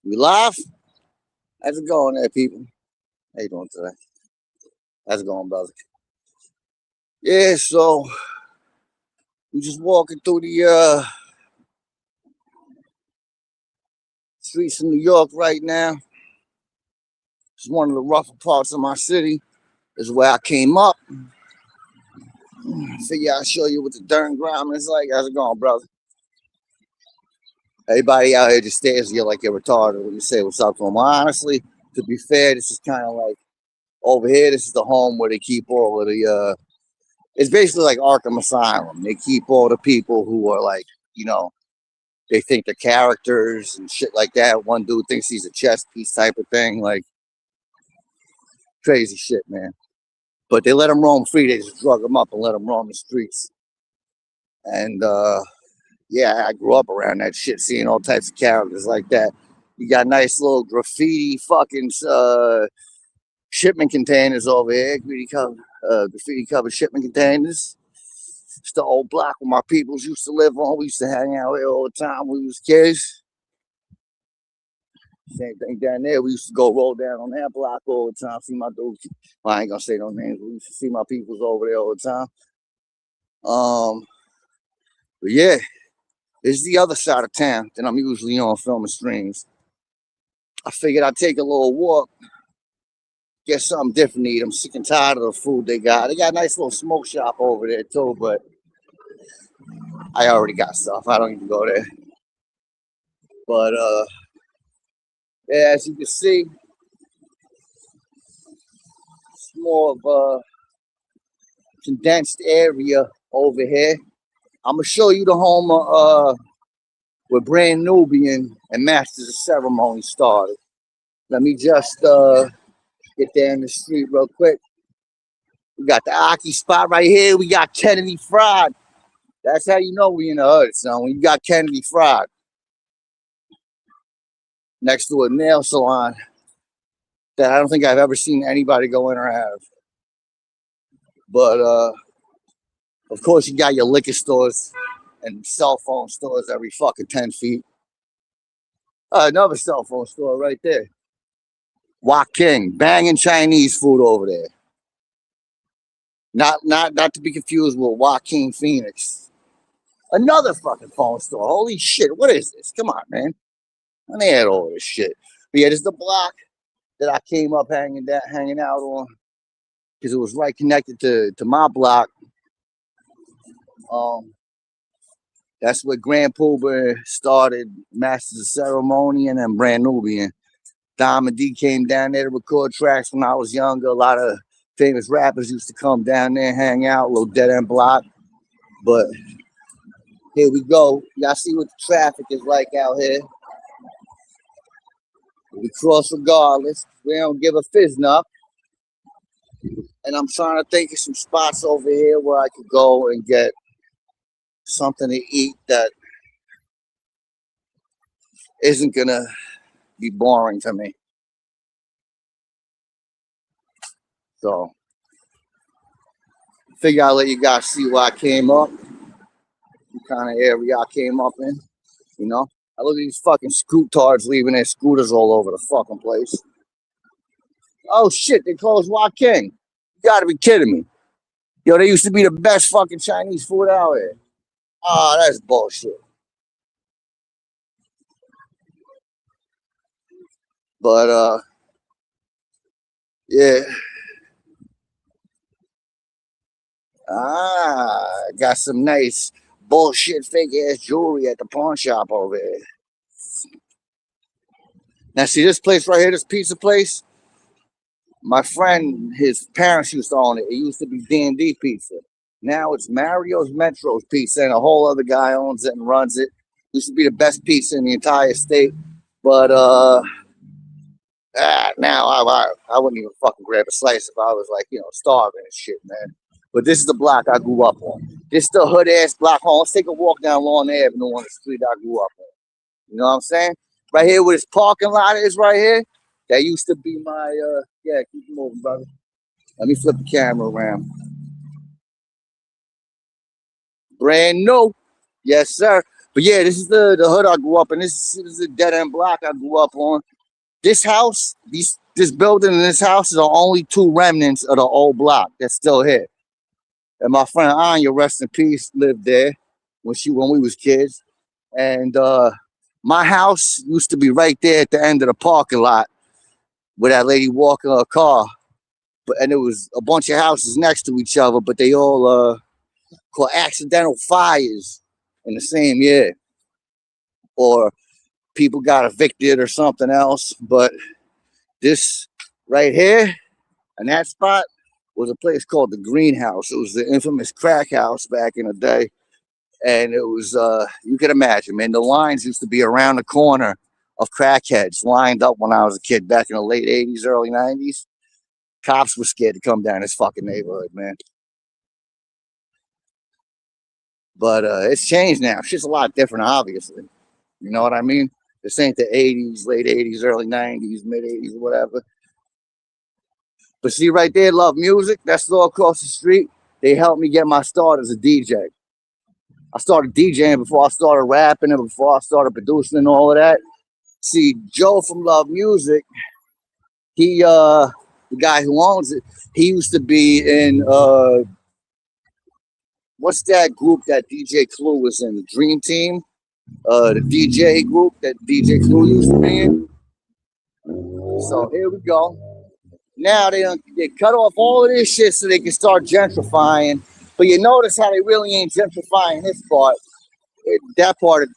We live? How's it going there, people? How you doing today? How's it going, brother? Yeah, so we just walking through the streets of New York right now. It's one of the rougher parts of my city. This is where I came up. Figure I'll show you what the dirt and grime is like. How's it going, brother? Everybody out here just stares at you like you're retarded when you say what's up to them. Well, honestly, to be fair, this is kind of like over here. This is the home where they keep all of the it's basically like Arkham Asylum. They keep all the people who are like, you know, they think they're characters and shit like that. One dude thinks he's a chess piece type of thing, like crazy shit, man. But they let them roam free. They just drug them up and let them roam the streets. And yeah, I grew up around that shit, seeing all types of characters like that. You got nice little graffiti fucking shipment containers over here, graffiti covered shipment containers. It's the old block where my peoples used to live on. We used to hang out here all the time when we was kids. Same thing down there. We used to go roll down on that block all the time. See my dudes. Well, I ain't gonna say no names. We used to see my peoples over there all the time. But yeah, this is the other side of town that I'm usually on filming streams. I figured I'd take a little walk, get something different to eat. I'm sick and tired of the food they got. They got a nice little smoke shop over there too, but I already got stuff. I don't even go there. But yeah, as you can see, it's more of a condensed area over here. I'm gonna show you the home where Brand Nubian and Masters of Ceremony started. Let me just get down the street real quick. We got the Aki spot right here. We got Kennedy Fried. That's how you know we in the hood, son. When you got Kennedy Fried next to a nail salon that I don't think I've ever seen anybody go in or out of. But of course, you got your liquor stores and cell phone stores every fucking 10 feet. Another cell phone store right there. Wok King, banging Chinese food over there. Not to be confused with Joaquin Phoenix. Another fucking phone store. Holy shit, what is this? Come on, man. And they had all this shit. But yeah, this is the block that I came up hanging out on because it was right connected to my block. That's where Grand Poober started Masters of Ceremony and then Brand Nubian. Dom and D came down there to record tracks when I was younger. A lot of famous rappers used to come down there and hang out, a little dead end block. But here we go. Y'all see what the traffic is like out here. We cross regardless. We don't give a fizz-nup. And I'm trying to think of some spots over here where I could go and get something to eat that isn't gonna be boring to me. So figure I'll let you guys see where I came up, the kind of area I came up in, you know. I look at these fucking scootards leaving their scooters all over the fucking place. Oh shit, they closed Joaquin. You gotta be kidding me. Yo, they used to be the best fucking Chinese food out here. Ah, that's bullshit. But yeah. Got some nice bullshit fake ass jewelry at the pawn shop over here. Now see this place right here, this pizza place. My friend, his parents used to own it. It used to be D&D Pizza. Now it's Mario's Metro's Pizza, and a whole other guy owns it and runs it. Used to be the best pizza in the entire state, but now I wouldn't even fucking grab a slice if I was like, you know, starving and shit, man. But this is the block I grew up on. This is the hood ass block home. Let's take a walk down Lawn Avenue on the street I grew up on. You know what I'm saying? Right here where this parking lot is right here. That used to be my yeah, keep moving, brother. Let me flip the camera around. Brand new. Yes, sir. But yeah, this is the hood I grew up in. This is a dead end block I grew up on. This house, this building and this house is the only two remnants of the old block that's still here. And my friend Anya, rest in peace, lived there when we was kids. And my house used to be right there at the end of the parking lot where that lady walking her car. And there was a bunch of houses next to each other, but they all caught accidental fires in the same year, or people got evicted or something else. But this right here and that spot was a place called the Greenhouse. It was the infamous crack house back in the day. And it was, you can imagine, man, the lines used to be around the corner of crackheads lined up when I was a kid back in the late 80s, early 90s. Cops were scared to come down this fucking neighborhood, man. But it's changed now. Shit's a lot different, obviously. You know what I mean? This ain't the 80s, late 80s, early 90s, mid 80s, whatever. But see right there, Love Music, that's all across the street. They helped me get my start as a DJ. I started DJing before I started rapping and before I started producing and all of that. See, Joe from Love Music, he the guy who owns it, he used to be in what's that group that DJ Clue was in? The Dream Team? The DJ group that DJ Clue used to be in. So here we go. Now they cut off all of this shit so they can start gentrifying. But you notice how they really ain't gentrifying this part. That part of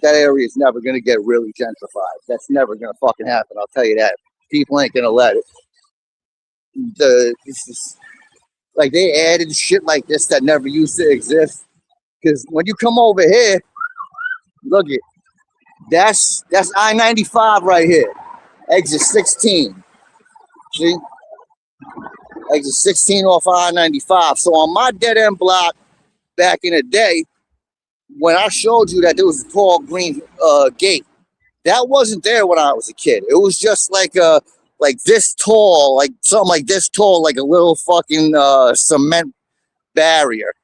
that area is never going to get really gentrified. That's never going to fucking happen. I'll tell you that. People ain't going to let it. This is like they added shit like this that never used to exist. Because when you come over here, look it. That's I-95 right here. Exit 16. See? Exit 16 off I-95. So on my dead end block back in the day, when I showed you that there was a tall green gate, that wasn't there when I was a kid. It was just like this tall, like something like this tall, like a little fucking cement barrier.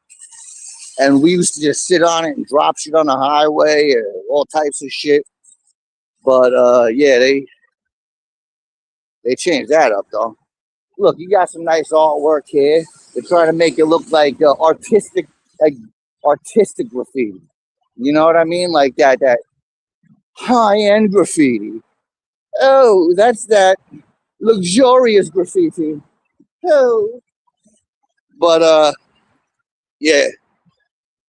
And we used to just sit on it and drop shit on the highway and all types of shit. But yeah, they changed that up though. Look, you got some nice artwork here. They're trying to make it look like artistic graffiti. You know what I mean? Like that high-end graffiti. Oh, that's that luxurious graffiti. Oh. But yeah.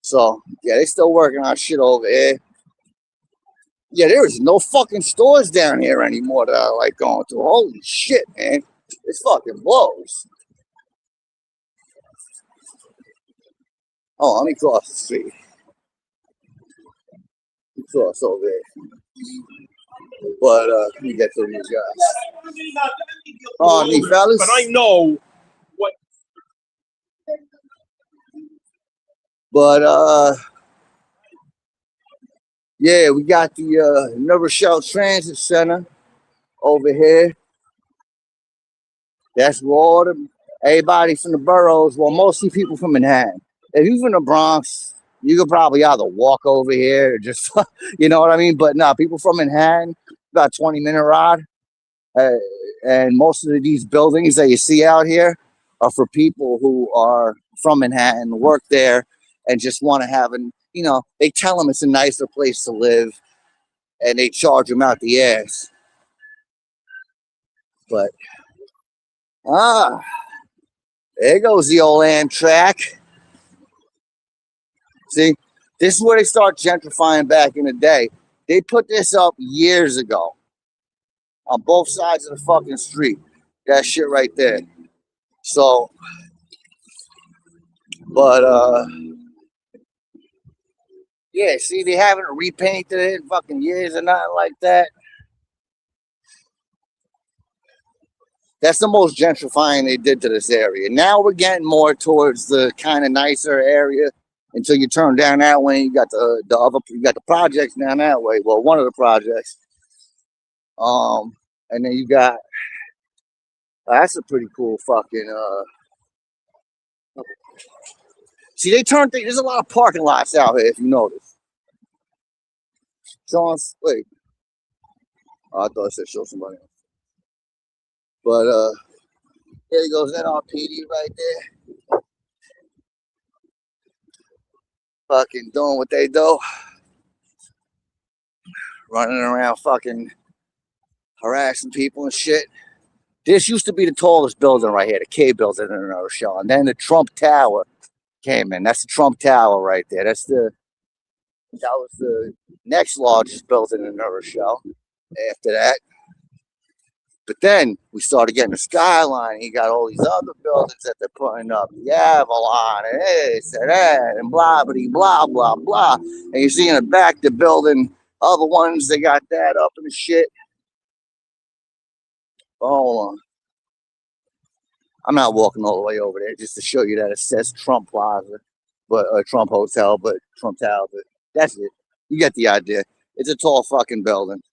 So yeah, they still working on shit over here. Yeah, there is no fucking stores down here anymore that I like going to. Holy shit, man. This fucking blows. Oh, let me cross the street. Let me cross over there. But let me get to these guys. Oh, Nyflm. But I know what. But yeah, we got the New Rochelle Transit Center over here. That's where all everybody from the boroughs, well, mostly people from Manhattan. If you're from the Bronx, you could probably either walk over here or just, you know what I mean? But no, people from Manhattan, about 20-minute ride. And most of these buildings that you see out here are for people who are from Manhattan, work there, and just want to have they tell them it's a nicer place to live, and they charge them out the ass. But, there goes the old Amtrak. See, this is where they start gentrifying back in the day. They put this up years ago on both sides of the fucking street. That shit right there. So, but yeah, see, they haven't repainted it in fucking years or nothing like that. That's the most gentrifying they did to this area. Now we're getting more towards the kind of nicer area until you turn down that way. You got you got the projects down that way. Well, one of the projects. And then you got that's a pretty cool fucking see, they turned things. There's a lot of parking lots out here if you notice. Sean's, wait. Oh, I thought it said show somebody else. But there goes NRPD right there. Fucking doing what they do. Running around fucking harassing people and shit. This used to be the tallest building right here, the K building in another show. And then the Trump Tower came in. That's the Trump Tower right there. That was the next largest building in another show after that. But then we started getting the skyline. He got all these other buildings that they're putting up, the Avalon and this and that and blah blah blah blah. And you see in the back the building other ones, they got that up and the shit. Hold on. I'm not walking all the way over there just to show you that it says Trump Plaza, but Trump Hotel, but Trump Tower. But that's it. You get the idea. It's a tall fucking building.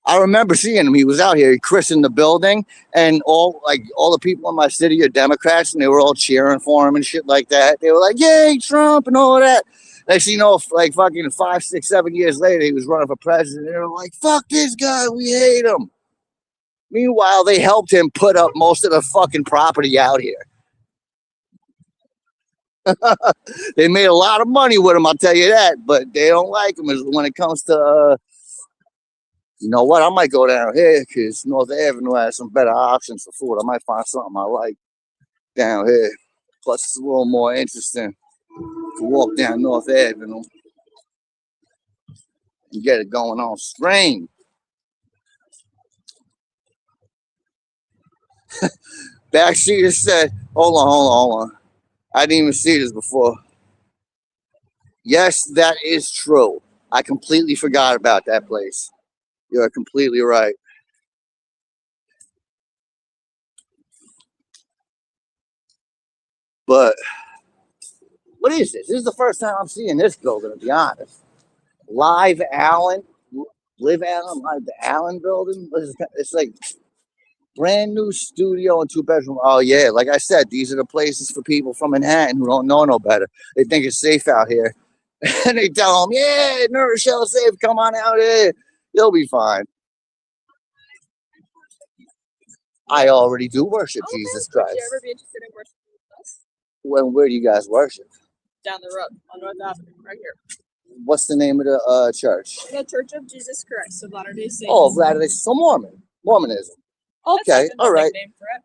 I remember seeing him. He was out here. He christened the building, and all the people in my city are Democrats, and they were all cheering for him and shit like that. They were like, "Yay, Trump!" and all of that. Next thing you know, like fucking 5, 6, 7 years later, he was running for president. They were like, "Fuck this guy, we hate him." Meanwhile, they helped him put up most of the fucking property out here. They made a lot of money with him, I'll tell you that. But they don't like him when it comes to. You know what? I might go down here because North Avenue has some better options for food. I might find something I like down here. Plus, it's a little more interesting to walk down North Avenue and get it going on strange. Backseater said, hold on. I didn't even see this before. Yes, that is true. I completely forgot about that place. You're completely right. But what is this? This is the first time I'm seeing this building, to be honest. Live Allen, Live Allen, Live the Allen building. It's like brand new studio and 2 bedroom. Oh yeah, like I said, these are the places for people from Manhattan who don't know no better. They think it's safe out here, and they tell them, "Yeah, New Shell safe. Come on out here. You'll be fine." I already do worship Jesus Christ. Would you ever be interested in worshiping with us? Where do you guys worship? Down the road on North Avenue, right here. What's the name of the church? The Church of Jesus Christ of Latter-day Saints. Oh, Latter-day Saints. So Mormonism. Okay, all right. Name for it.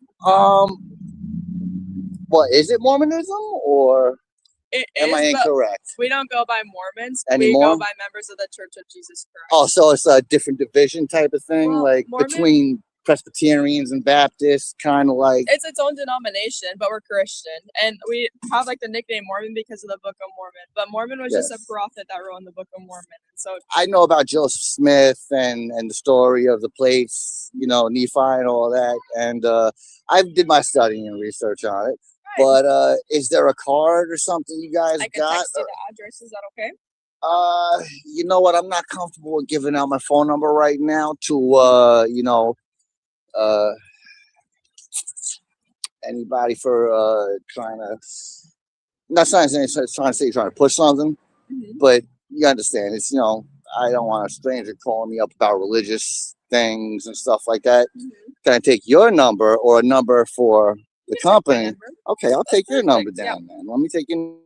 What is it? Mormonism or it am is, I incorrect? We don't go by Mormons. Anymore? We go by members of the Church of Jesus Christ. Oh, so it's a different division type of thing, Well, like Mormon, between Presbyterians and Baptists, kind of like. It's its own denomination, but we're Christian, and we have like the nickname Mormon because of the Book of Mormon. But Mormon was just a prophet that wrote in the Book of Mormon. So I know about Joseph Smith and the story of the plates, Nephi and all that, and I did my studying and research on it. Right. But is there a card or something you guys I can got? text you the address. Is that okay? You know what? I'm not comfortable with giving out my phone number right now to anybody for trying to. I'm not trying to say trying to push something, but you understand. It's I don't want a stranger calling me up about religious things and stuff like that. Can I take your number or a number for the company? Okay, I'll take your number down, man. Let me take your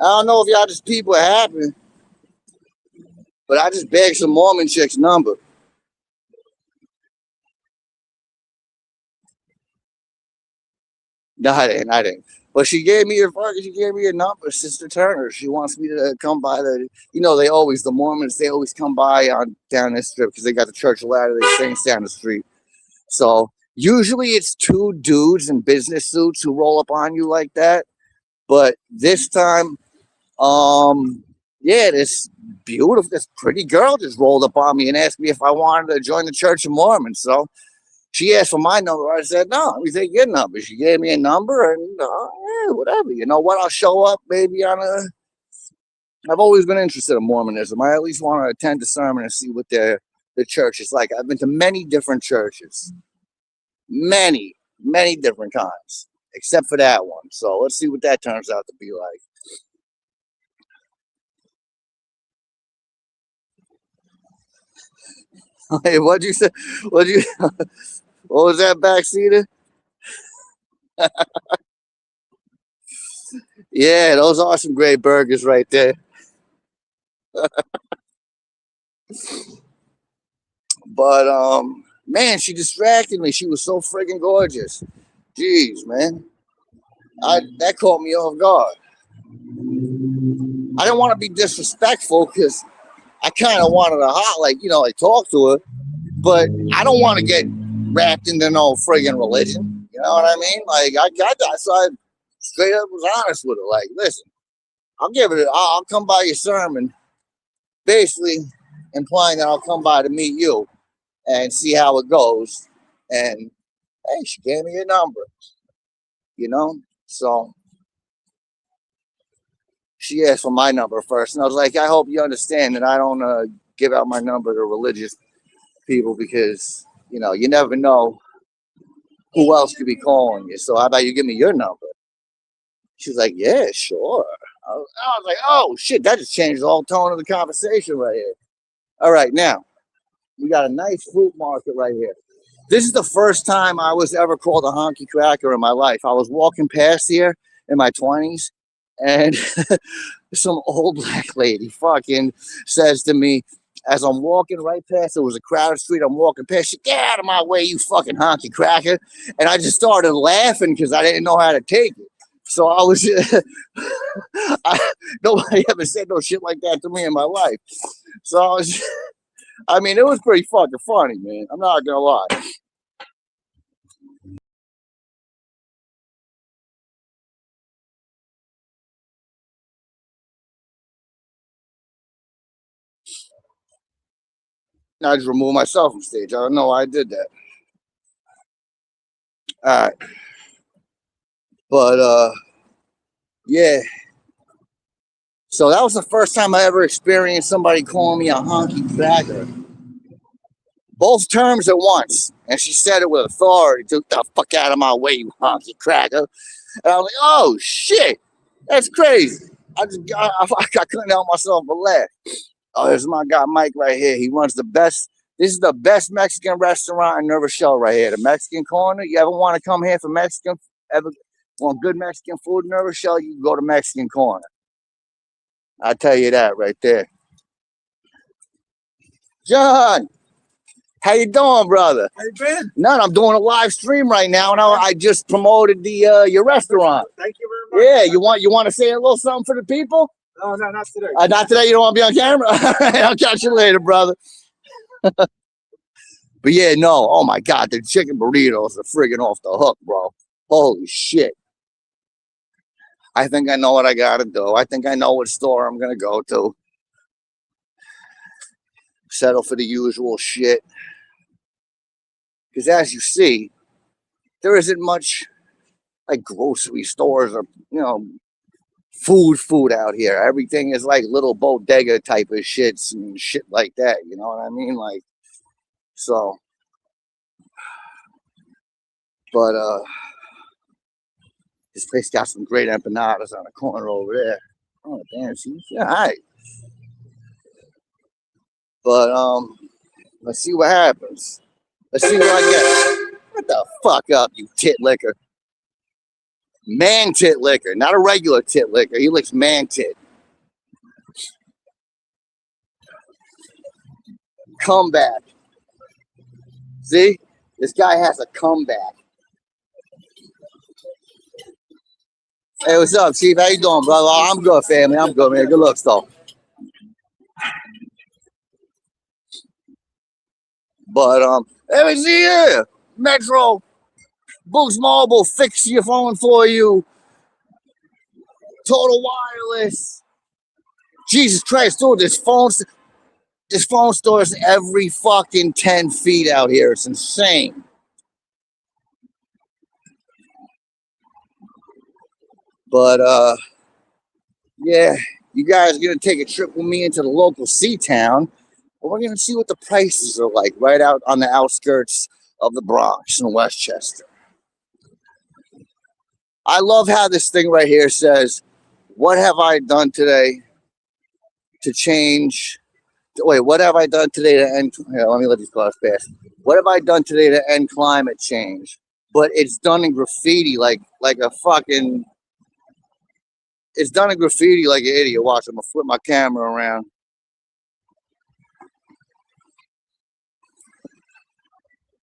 I don't know if y'all just people are happy, but I just begged some Mormon chick's number. No, I didn't. But she gave me a number, Sister Turner. She wants me to come by the Mormons, they always come by on down this strip because they got the Church of Latter-day Saints down the street. So usually it's two dudes in business suits who roll up on you like that. But this time, this pretty girl just rolled up on me and asked me if I wanted to join the Church of Mormon. So she asked for my number. I said, no, let me take your number. She gave me a number and whatever. You know what? I'll show up maybe I've always been interested in Mormonism. I at least want to attend a sermon and see what the church is like. I've been to many different churches. Many, many different kinds, except for that one. So let's see what that turns out to be like. Hey, what'd you say? What was that, backseater? Yeah, those are some great burgers right there. But man, she distracted me. She was so friggin' gorgeous. Jeez, man. That caught me off guard. I didn't want to be disrespectful because I kind of wanted to talk to her, but I don't want to get wrapped into no friggin' religion. You know what I mean? Like I straight up was honest with her. Like, listen, I'll come by your sermon, basically implying that I'll come by to meet you and see how it goes. And hey, she gave me a number, so she asked for my number first, and I was like, I hope you understand that I don't give out my number to religious people because you never know who else could be calling you. So how about you give me your number? She's like, yeah, sure. I was like, oh shit, that just changed the whole tone of the conversation right here. All right, now we got a nice fruit market right here. This is the first time I was ever called a honky cracker in my life. I was walking past here in my 20s, and some old black lady fucking says to me, as I'm walking right past, it was a crowded street, I'm walking past, she, get out of my way, you fucking honky cracker. And I just started laughing because I didn't know how to take it. So I was, nobody ever said no shit like that to me in my life. So it was pretty fucking funny, man. I'm not gonna lie. I just removed myself from stage. I don't know why I did that. All right. But yeah. So that was the first time I ever experienced somebody calling me a honky cracker. Both terms at once. And she said it with authority. Get the fuck out of my way, you honky cracker. And I was like, oh shit. That's crazy. I couldn't help myself but laugh. Oh, there's my guy Mike right here. He runs this is the best Mexican restaurant in New Rochelle right here. The Mexican Corner. You ever want to come here for ever want good Mexican food in New Rochelle, you can go to Mexican Corner. I'll tell you that right there. John, how you doing, brother? How you been? None. I'm doing a live stream right now, and I just promoted your restaurant. Thank you very much. Yeah, you want to say a little something for the people? No, not today. Not today. You don't want to be on camera. All right, I'll catch you later, brother. But yeah, no. Oh my God, the chicken burritos are friggin' off the hook, bro. Holy shit. I think I know what I gotta do. I think I know what store I'm gonna go to. Settle for the usual shit. Because as you see, there isn't much like grocery stores or, food out here. Everything is like little bodega type of shits and shit like that. You know what I mean? Like, so, but, this place got some great empanadas on the corner over there. Oh, damn, see? Yeah, all right. But, let's see what happens. Let's see what I get. What the fuck up, you tit licker. Man tit licker, not a regular tit licker. He licks man tit. comeback. See? This guy has a comeback. Hey, what's up, Chief? How you doing, brother? I'm good, family. I'm good, man. Good looks, though. But, hey, see here. Metro, Boost Mobile, fix your phone for you. Total wireless. Jesus Christ, dude, this phone store is every fucking 10 feet out here. It's insane. But, yeah, you guys are going to take a trip with me into the local C-Town. We're going to see what the prices are like right out on the outskirts of the Bronx in Westchester. I love how this thing right here says, what have I done today to change? Wait, what have I done today to end? Here, let me let these cars pass. What have I done today to end climate change? But it's done in graffiti like a fucking... It's done in graffiti like an idiot. Watch, I'm going to flip my camera around.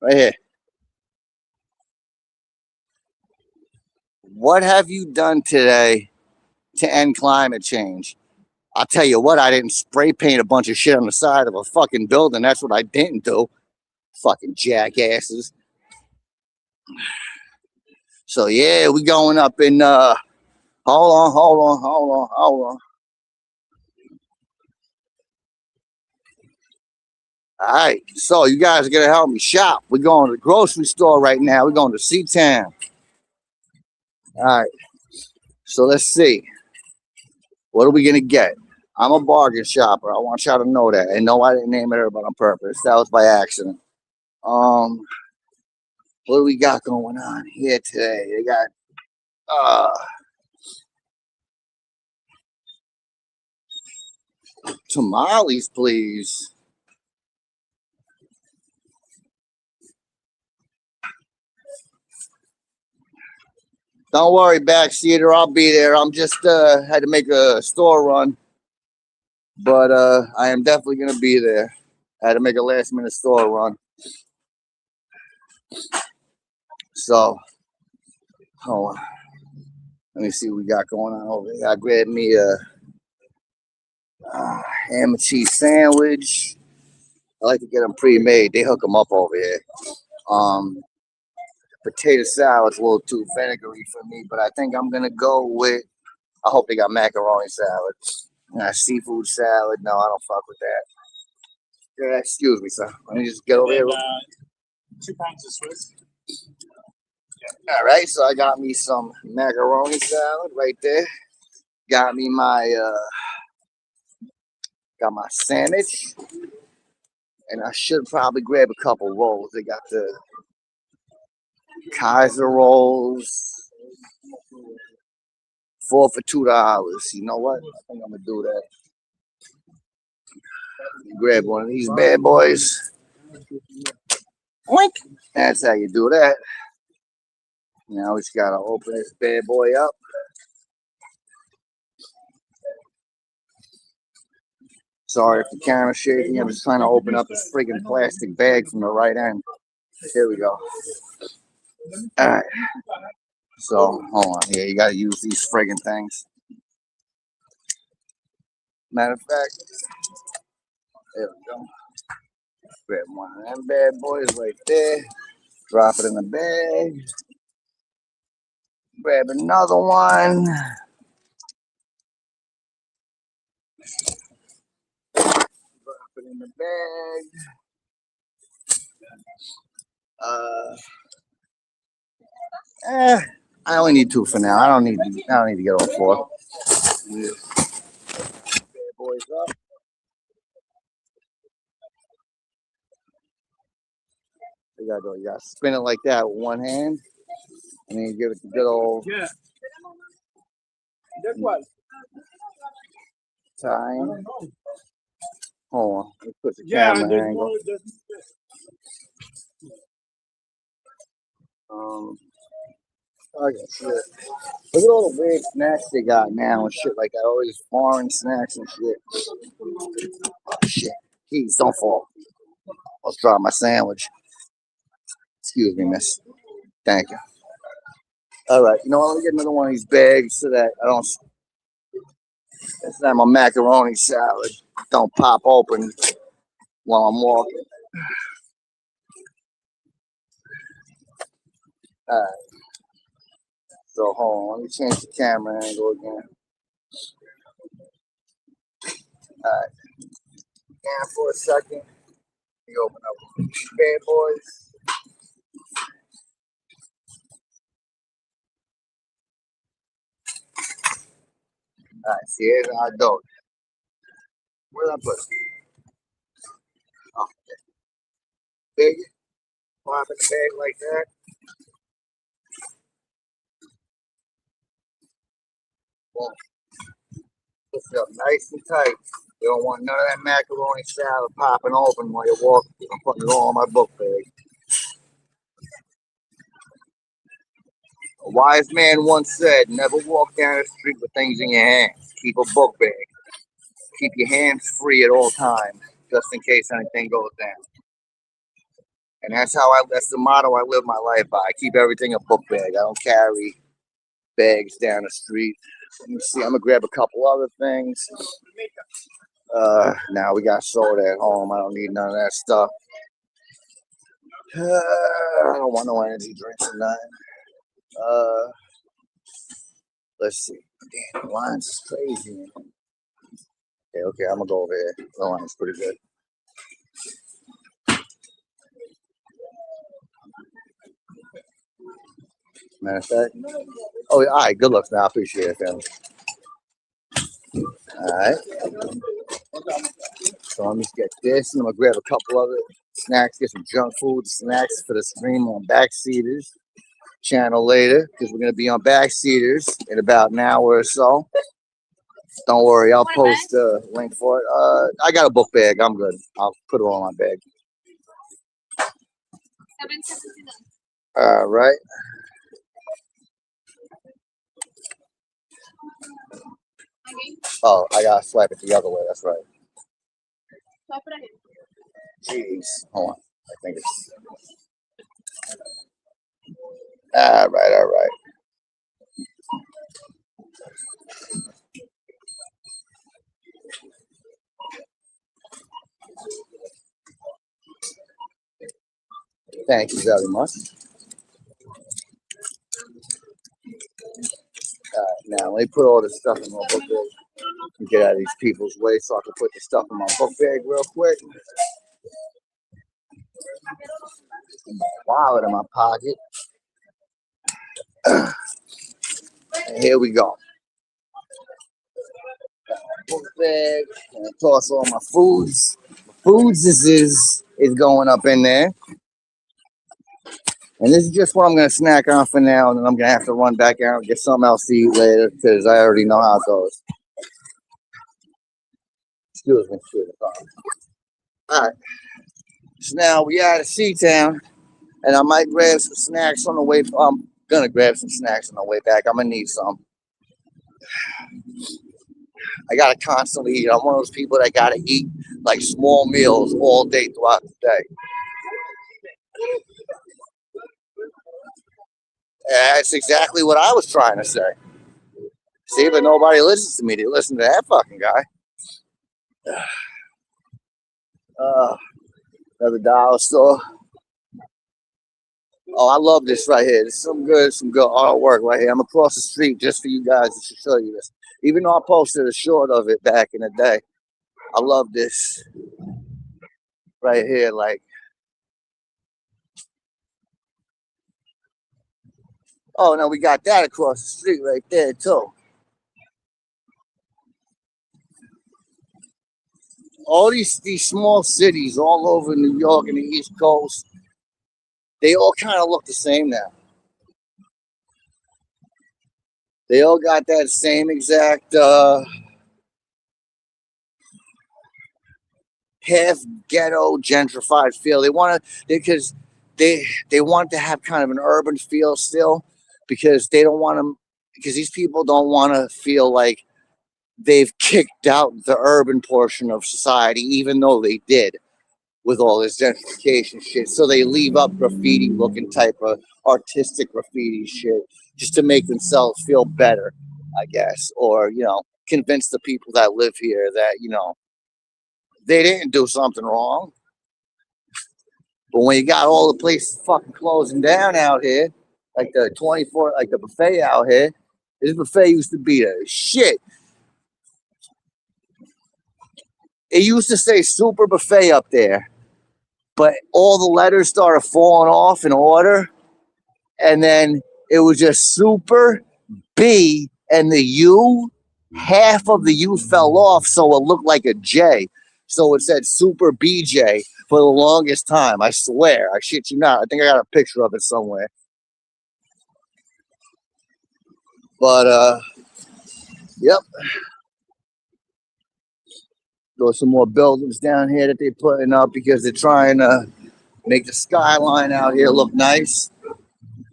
Right here. What have you done today to end climate change? I'll tell you what, I didn't spray paint a bunch of shit on the side of a fucking building. That's what I didn't do. Fucking jackasses. So yeah, we going up in hold on. Alright, so you guys are gonna help me shop. We're going to the grocery store right now. We're going to C-Town. Alright. So let's see. What are we gonna get? I'm a bargain shopper. I want y'all to know that. And no, I didn't name it everybody on purpose. That was by accident. What do we got going on here today? They got tamales, please. Don't worry, backseater. I'll be there. I'm just had to make a store run, but I am definitely gonna be there. I had to make a last minute store run. So, hold on. Let me see what we got going on over here. I grabbed me a ham and cheese sandwich. I like to get them pre-made. They hook them up over here. Potato salad's a little too vinegary for me, but I think I'm gonna go with. I hope they got macaroni salad, seafood salad. No, I don't fuck with that. Yeah, excuse me, sir. Let me just get over here. 2 pints of Swiss. All right, so I got me some macaroni salad right there. Got me my sandwich, and I should probably grab a couple rolls. They got the Kaiser rolls, 4 for $2. You know what? I think I'm gonna do that. Grab one of these bad boys. Oink. That's how you do that. Now we just gotta open this bad boy up. Sorry if the camera's shaking. I'm just trying to open up this friggin' plastic bag from the right end. Here we go. All right. So hold on. Yeah, you gotta use these friggin' things. Matter of fact, there we go. Grab one of them bad boys right there. Drop it in the bag. Grab another one. Drop it in the bag. I only need 2 for now. I don't need to get all 4. Bad boys up. You gotta spin it like that with one hand, and then you give it the good old time. Hold on, let's put the camera angle. Okay, shit. Look at all the weird snacks they got now and shit like that. All these foreign snacks and shit. Oh shit. Keys, don't fall. Almost dropped my sandwich. Excuse me, miss. Thank you. All right, you know what? Let me get another one of these bags so that I don't. This time my macaroni salad don't pop open while I'm walking. All right. So hold on, let me change the camera angle again. All right. Down for a second. We open up these bad boys. All right, see, here's our dough. Where did I put it? Oh, big. Pop in the bag like that. Boom. Push it up nice and tight. You don't want none of that macaroni salad popping open while you're walking. I'm putting it all in my book bag. A wise man once said, never walk down the street with things in your hands. Keep a book bag. Keep your hands free at all times, just in case anything goes down. And that's the motto I live my life by. I keep everything a book bag. I don't carry bags down the street. Let me see, I'm gonna grab a couple other things. Now we got soda at home. I don't need none of that stuff. I don't want no energy drinks or nothing. Let's see. Damn, the line's is crazy. Okay, I'm gonna go over here. The line's pretty good. Matter of fact. Oh, yeah, all right. Good looks, man. I appreciate it, family. All right. So let me get this, and I'm gonna grab a couple other snacks, get some junk food snacks for the stream on Backseaters channel later, because we're gonna be on Backseaters in about an hour or so. Don't worry, I'll post a link for it. I got a book bag. I'm good. I'll put it all in my bag. All right. Oh, I gotta swipe it the other way. That's right. Jeez, hold on. I think it's. All right, all right. Thank you very much. Now let me put all this stuff in my book bag and get out of these people's way so I can put the stuff in my book bag real quick. My wallet in my pocket. And here we go. Book bag, and I toss all my foods. Foods is going up in there. And this is just what I'm going to snack on for now, and then I'm going to have to run back out and get something else to eat later, because I already know how it goes. Excuse me. All right. So now we out of Seatown, and I might grab some snacks on the way. I'm going to grab some snacks on the way back. I'm going to need some. I got to constantly eat. I'm one of those people that got to eat like small meals all day throughout the day. That's exactly what I was trying to say. See, but nobody listens to me. They listen to that fucking guy. Another dollar store. Oh, I love this right here. This is some good artwork right here. I'm across the street just for you guys to show you this. Even though I posted a short of it back in the day, I love this right here. Like, oh, no, we got that across the street right there too. All these small cities all over New York and the East Coast, they all kind of look the same now. They all got that same exact half ghetto gentrified feel. They want to because they want to have kind of an urban feel still, because they don't want to, because these people don't want to feel like they've kicked out the urban portion of society, even though they did. with all this gentrification shit. So they leave up graffiti looking type of artistic graffiti shit just to make themselves feel better, I guess, or convince the people that live here that they didn't do something wrong. But when you got all the places fucking closing down out here, like the 24, like the buffet out here, this buffet used to be the shit. It used to say super buffet up there, but all the letters started falling off in order, and then it was just super B, and the U, half of the U fell off, so it looked like a J. So it said Super BJ for the longest time. I swear, I shit you not. I think I got a picture of it somewhere. But yep. There's some more buildings down here that they're putting up because they're trying to make the skyline out here look nice,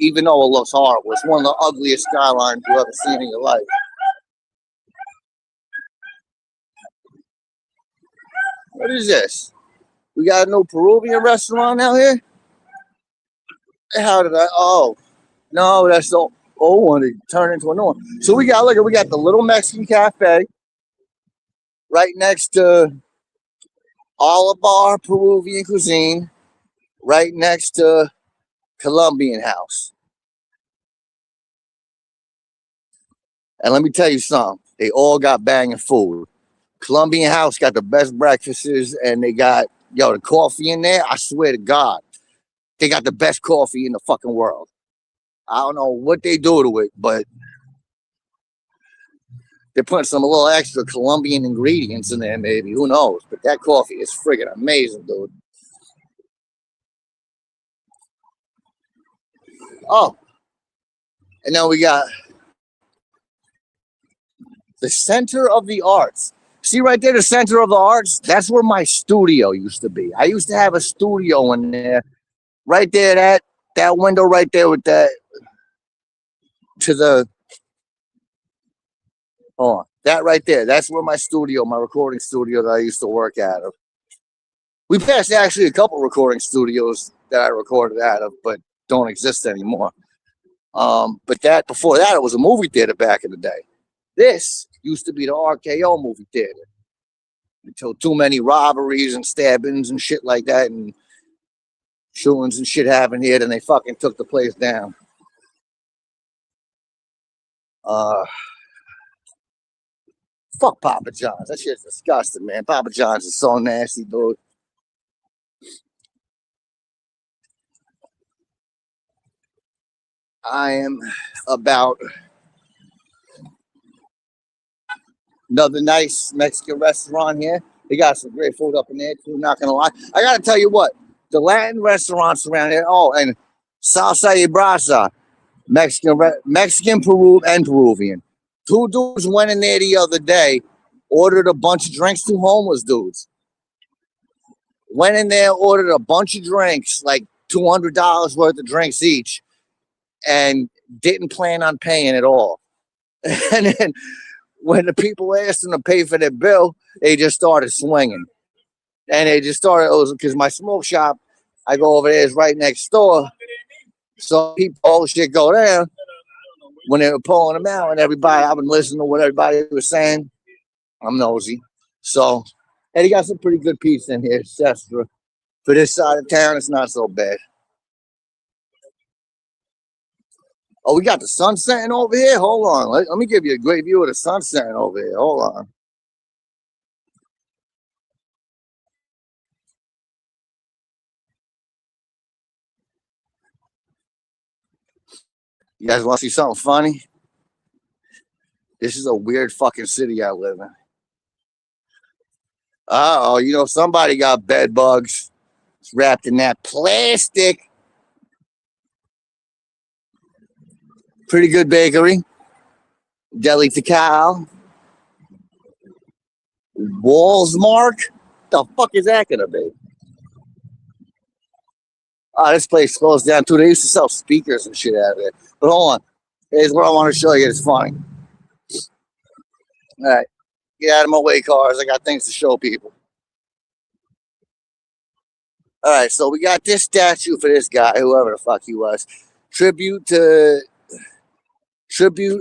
even though it looks horrible. It's one of the ugliest skylines you've ever seen in your life. What is this? We got a new Peruvian restaurant out here? How did I? Oh, no, that's the old one. It turned into a new one. So we got the little Mexican cafe right next to Olivar Peruvian cuisine, right next to Colombian house. And let me tell you something. They all got banging food. Colombian house got the best breakfasts, and they got the coffee in there. I swear to God, they got the best coffee in the fucking world. I don't know what they do to it, but they're putting some a little extra Colombian ingredients in there, maybe. Who knows? But that coffee is friggin' amazing, dude. Oh, and now we got the Center of the Arts. See right there, the Center of the Arts? That's where my studio used to be. I used to have a studio in there. Right there, that window right there with that to the that right there. That's where my recording studio that I used to work out of. We passed actually a couple recording studios that I recorded out of, but don't exist anymore. But before that, it was a movie theater back in the day. This used to be the RKO movie theater until too many robberies and stabbings and shit like that and shootings and shit happened here, then they fucking took the place down. Fuck Papa John's. That shit's disgusting, man. Papa John's is so nasty, dude. I am about another nice Mexican restaurant here. They got some great food up in there too, not gonna lie. I gotta tell you what, the Latin restaurants around here, and Salsa y Brasa, Mexican, Peru, and Peruvian. Two dudes went in there the other day, ordered a bunch of drinks, two homeless dudes. Went in there, ordered a bunch of drinks, like $200 worth of drinks each, and didn't plan on paying at all. And then when the people asked them to pay for their bill, they just started swinging. And they just started, because my smoke shop, I go over there, is right next door. So people, all the shit go down when they were pulling them out, and everybody, I've been listening to what everybody was saying. I'm nosy. So, and he got some pretty good pizza in here, Sestra. For this side of town, it's not so bad. Oh, we got the sun setting over here. Hold on. Let me give you a great view of the sun setting over here. Hold on. You guys want to see something funny? This is a weird fucking city I live in. Oh, somebody got bed bugs. It's wrapped in that plastic. Pretty good bakery. Deli Takal. Wallsmark. The fuck is that gonna be? Oh, this place closed down too. They used to sell speakers and shit out of it. But hold on. Here's what I want to show you. It's funny. All right. Get out of my way, cars. I got things to show people. All right, so we got this statue for this guy, whoever the fuck he was. Tribute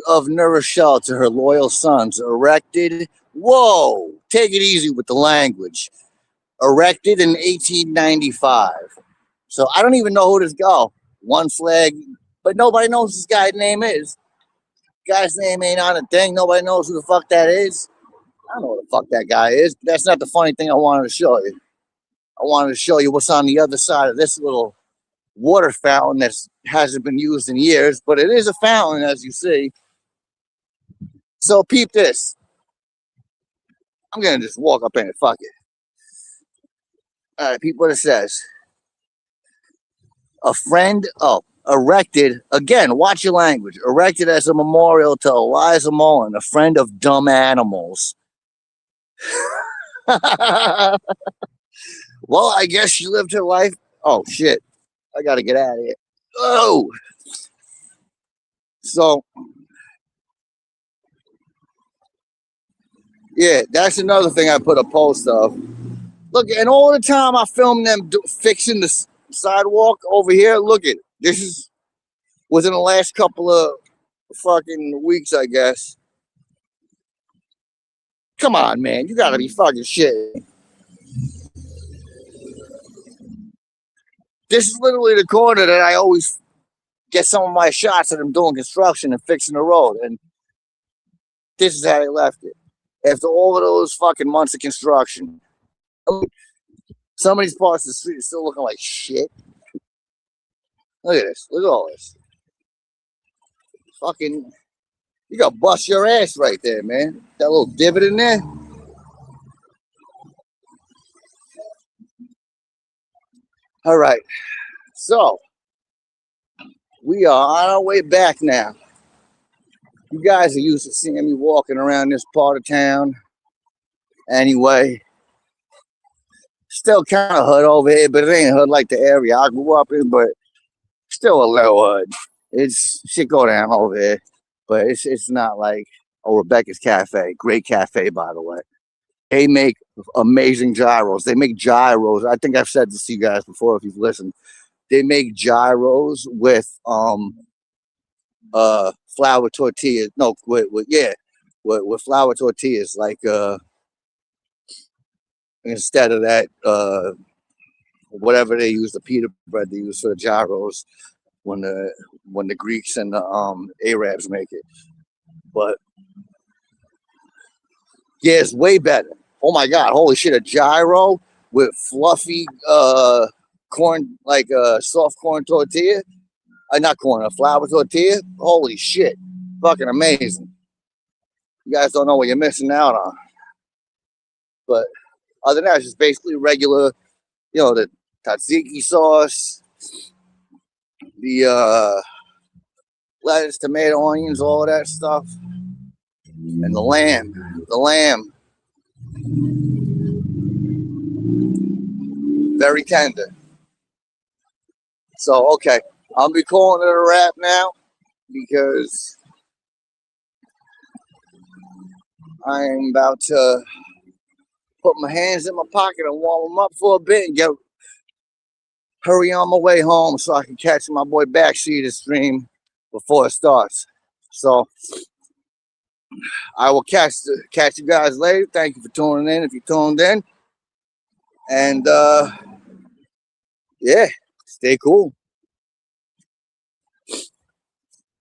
of New Rochelle to her loyal sons, erected. Whoa, take it easy with the language. Erected in 1895. So I don't even know who this guy. One flag, but nobody knows this guy's name is. Guy's name ain't on a thing. Nobody knows who the fuck that is. I don't know who the fuck that guy is. But that's not the funny thing I wanted to show you. I wanted to show you what's on the other side of this little water fountain that hasn't been used in years, but it is a fountain, as you see. So peep this. I'm gonna just walk up in it. Fuck it. All right, peep what it says. A friend. Oh, erected again. Watch your language. Erected as a memorial to Eliza Mullen, a friend of dumb animals. Well, I guess she lived her life. Oh shit! I gotta get out of here. Oh, so yeah, that's another thing I put a post of. Look, and all the time I filmed them fixing the sidewalk over here. Look at it. This is within the last couple of fucking weeks, I guess. Come on, man, you gotta be fucking shitting. This is literally the corner that I always get some of my shots of them doing construction and fixing the road. And this is how they left it. After all of those fucking months of construction. Some of these parts of the street are still looking like shit. Look at this. Look at all this. Fucking, you gotta bust your ass right there, man. That little divot in there. All right. So, we are on our way back now. You guys are used to seeing me walking around this part of town. Anyway, still kind of hood over here, but it ain't hood like the area I grew up in, but still a little hood. It's shit go down over here, but it's not like, oh, Rebecca's Cafe. Great cafe, by the way. They make amazing gyros. They make gyros. I think I've said this to you guys before if you've listened. They make gyros with flour tortillas. No, with flour tortillas. Like instead of that whatever they use, the pita bread they use for the gyros when the Greeks and the Arabs make it. But yeah, it's way better. Oh my god, holy shit, a gyro with fluffy corn, like soft corn tortilla. Not corn, a flour tortilla. Holy shit. Fucking amazing. You guys don't know what you're missing out on. But other than that, it's just basically regular, the tzatziki sauce, the lettuce, tomato, onions, all of that stuff. And the lamb. Very tender. So, okay. I'll be calling it a wrap now because I'm about to put my hands in my pocket and warm them up for a bit and hurry on my way home so I can catch my boy Backseat stream before it starts. So I will catch you guys later. Thank you for tuning in if you tuned in. And yeah, stay cool.